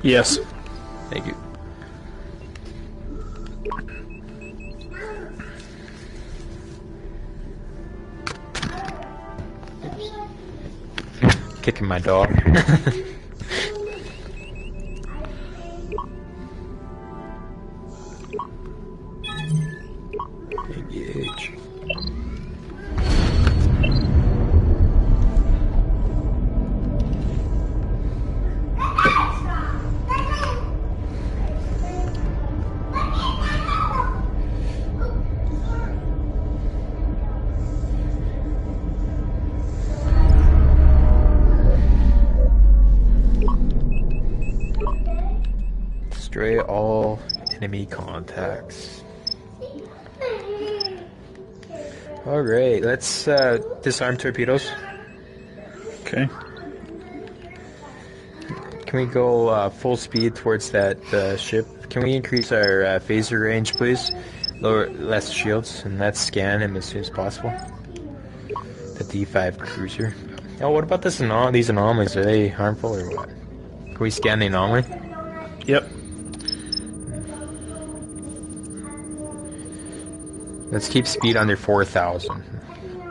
Yes. Thank you. Kicking my dog. Engage. Destroy all enemy contacts. Alright, let's disarm torpedoes. Okay. Can we go full speed towards that ship? Can we increase our phaser range, please? Lower less shields, and let's scan him as soon as possible. The D5 cruiser. Oh, what about these anomalies? Are they harmful or what? Can we scan the anomaly? Yep. Let's keep speed under 4,000.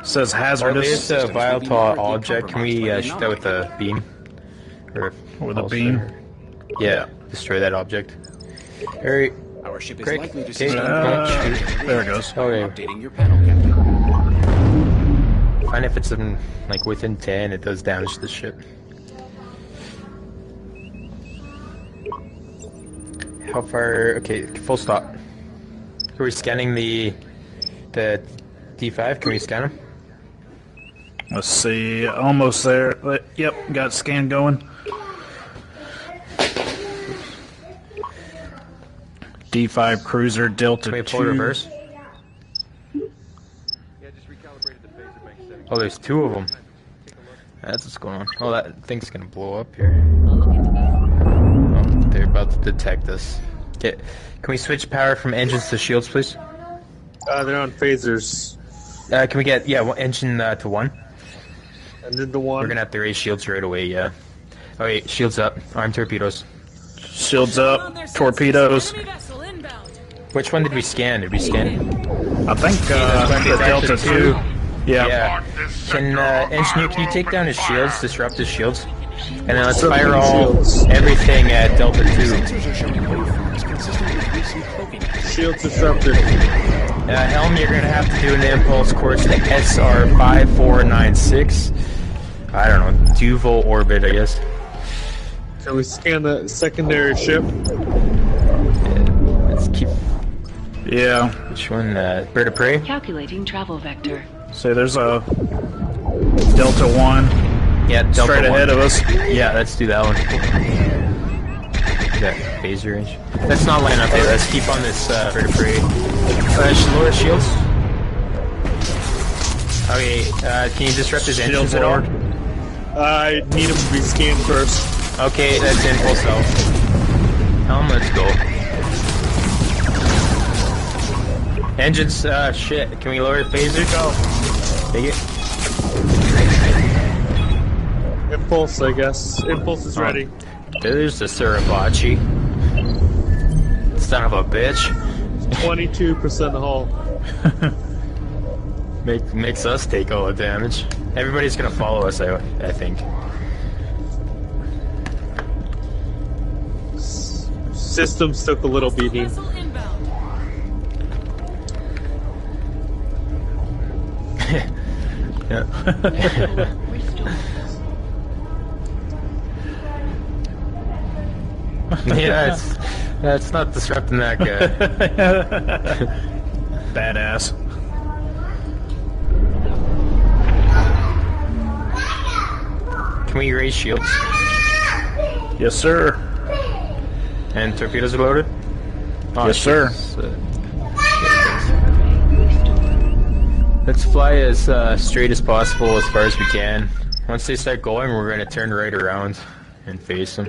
Says Oh, hazardous. there's a volatile object. Can we shoot that with a beam? Or With a pulse beam? or- Yeah, destroy that object. Alright. Our ship is Great. likely to Okay. sustain There it goes. Okay. Updating your panel, Captain. Find if it's in, like within 10, it does damage to the ship. How far? Okay, full stop. Are we scanning the D5? Can we scan him? Let's see. Almost there. Yep, got scan going. D5 cruiser Delta Can we 2. pull reverse? Oh, there's two of them. That's what's going on. Oh, that thing's gonna blow up here. Oh, they're about to detect us. Okay, can we switch power from engines to shields, please? They're on phasers. Can we get, yeah, engine to 1? And then the one. We're gonna have to raise shields right away, yeah. Oh wait, shields up. Armed torpedoes. Shields up. Torpedoes. Enemy vessel inbound. Which one did we scan? Did we scan? I think the Delta 2. Yeah. Can engineer? Can you take down his shields? Disrupt his shields. And then let's fire everything at Delta 2. Sensors are showing waveforms consistent with recent cloaking. Shields disrupted. Helm, you're gonna have to do an impulse course to SR 5496. I don't know, Duval orbit, I guess. Can we scan the secondary ship? Let's keep. Yeah. Which one? Bird of Prey? Calculating travel vector. So there's a Delta 1 Yeah, Delta straight 1. ahead of us. Yeah, let's do that one. That phaser range. Let's not line up there. Let's keep on this Bird of Prey. Lower shields. Okay, can you disrupt his engines at all? I need him to be scanned first. Okay, that's impulse out. Helm, let's go. Engines, shit. Can we lower the phaser? Go. Take it. Impulse, I guess. Impulse is ready. There's the Suribachi. Son of a bitch. 22% hull. Makes us take all the damage. Everybody's gonna follow us, I think. Systems took a little beating. Vessel inbound. Yeah. Yeah, that's not disrupting that guy. Badass. Can we raise shields? Yes, sir. And torpedoes are loaded? Oh, Yes, sir. Let's fly as straight as possible as far as we can. Once they start going, we're going to turn right around and face them.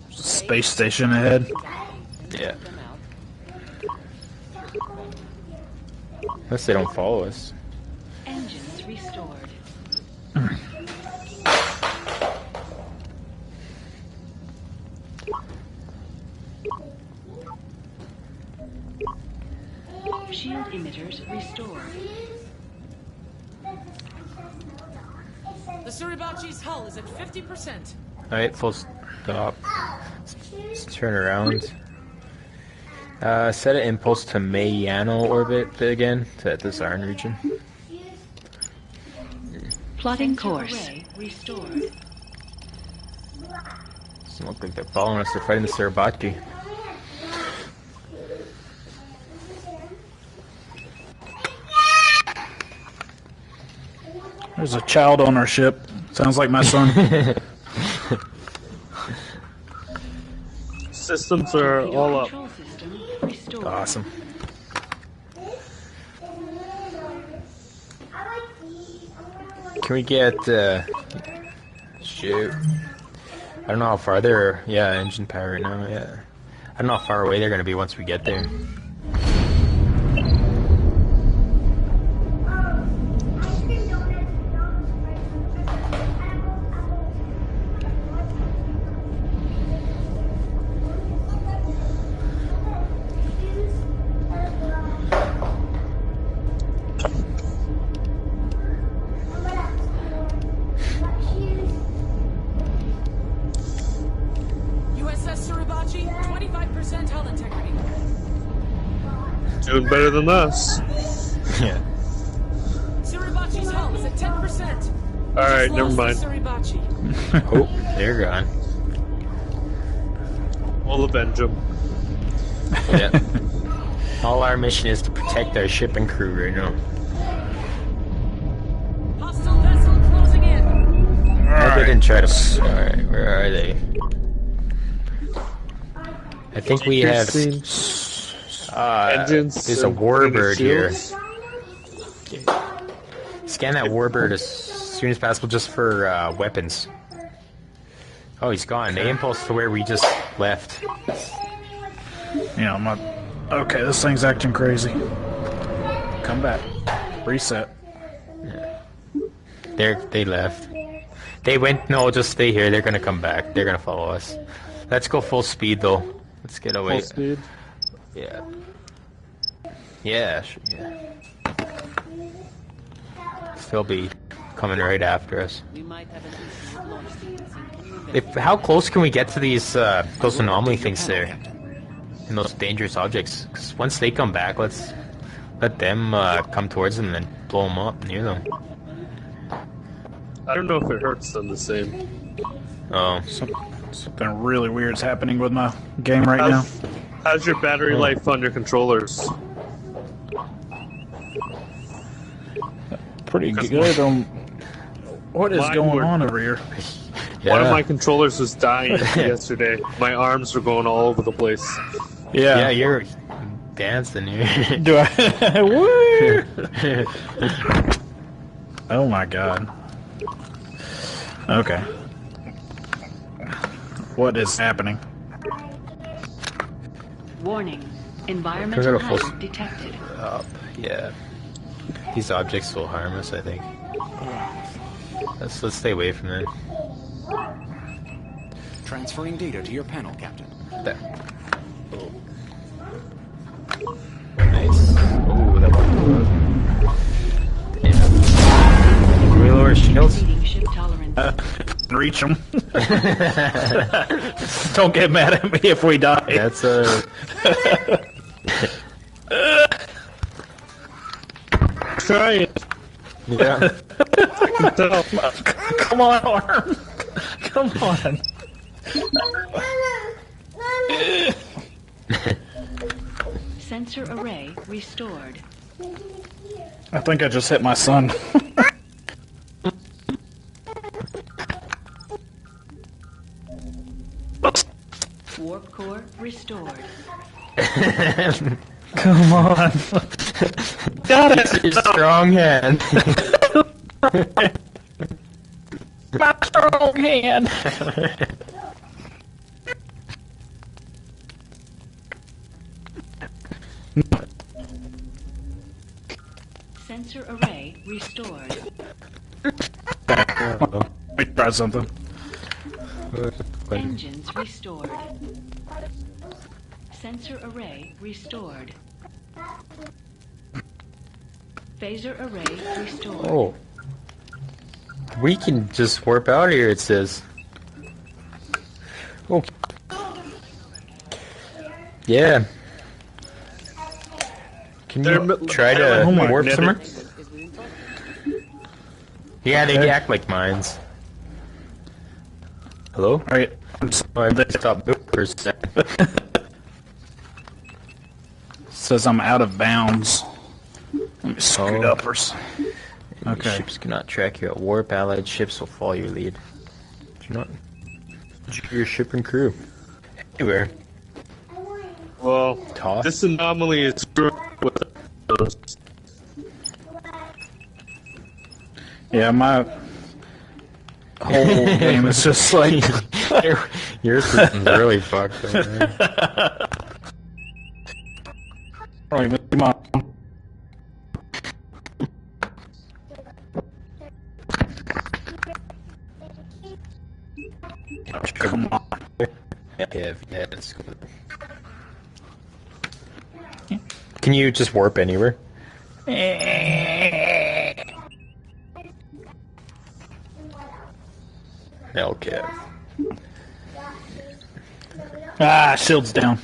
Space station ahead. Yeah. Unless they don't follow us. Engines restored. Shield emitters restored. The Suribachi's hull is at 50%. Alright, full stop. Let's turn around. Set an impulse to Mayano orbit again, to the Zarn region. Plotting course. Restored. Doesn't look like they're following us, they're fighting the Suribachi. There's a child on our ship. Sounds like my son. Systems are all up. Awesome. Can we get, shoot. I don't know how far they're, yeah, engine power right now, yeah. I don't know how far away they're gonna be once we get there. USS Suribachi, 25% hull integrity. Doing better than us. Yeah. Suribachi's hull is at 10%. Alright, Just never lost mind. the Suribachi. Oh, they're gone. We'll avenge them. Yeah. All our mission is to protect our ship and crew right now. Hostile vessel closing in. No, they didn't try to. Alright, where are they? I think we have. Engines. There's a warbird here. Scan that warbird as soon as possible just for weapons. Oh, he's gone. They impulse to where we just left. Yeah, I'm not. Okay, this thing's acting crazy. Come back. Reset. They left. They went. No, just stay here. They're gonna come back. They're gonna follow us. Let's go full speed though. Let's get away. Full speed. Yeah. Yeah. Yeah. They'll be coming right after us. We might have an issue with launch sequencing. If how close can we get to these those anomaly things there, and those dangerous objects? 'Cause once they come back, let's let them come towards them and then blow them up near them. I don't know if it hurts them the same. Oh, Something really weird's happening with my game right now. How's your battery life on your controllers? Pretty good. What is Mine going were- on over here? yeah. One of my controllers was dying yesterday. My arms were going all over the place. Yeah, you're dancing here. Do I? Woo! Oh my god. Okay. What is happening? Warning. We're Environmental gonna full hazard detected. up. Yeah. These objects will harm us, I think. Let's stay away from them. Transferring data to your panel, Captain. That. Oh. Nice. Oh, that one. Damn. Can we lower shields? Exceeding ship tolerance. Reach them. Don't get mad at me if we die. That's Try it. yeah. Come on, Arm. Come on. Sensor array restored. I think I just hit my son. Warp core restored. Come on. Got it. Your strong hand. My strong hand. Sensor array restored. Let me try something. Engines restored. Sensor array restored. Phaser array restored. Oh. We can just warp out of here, it says. Oh. Yeah. Can you try to warp somewhere? Yeah, they act like mines. Hello? Alright, I'm sorry. They stopped moving for a second. Says I'm out of bounds. Let me scoot Oh. uppers. Okay. Ships cannot track you at warp. Allied ships will follow your lead. Do not injure your ship and crew. Anywhere. Well, Toss. this anomaly is screwing with us. Yeah, my whole game is just like... Your system's really fucked up, man. Alright, come on. Come on. Yeah, let's go. Can you just warp anywhere? Okay. Ah, shield's down.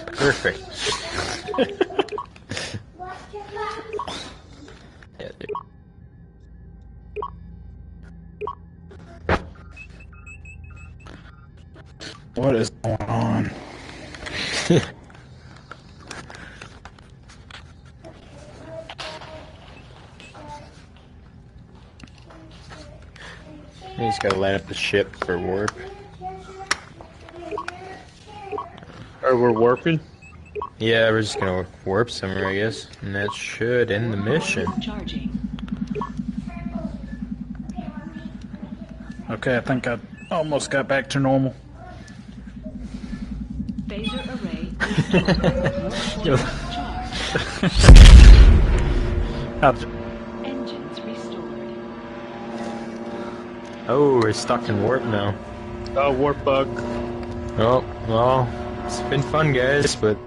Perfect. Yeah, dude. What is going on? You just gotta line up the ship for warp. Or we're warping? Yeah, we're just gonna warp somewhere, I guess. And that should end the mission. Charging. Okay, I think I almost got back to normal. Phaser array restored. Yo. Charge. Engines restored. Oh, we're stuck in warp now. Oh, warp bug. Oh, well, it's been fun, guys, but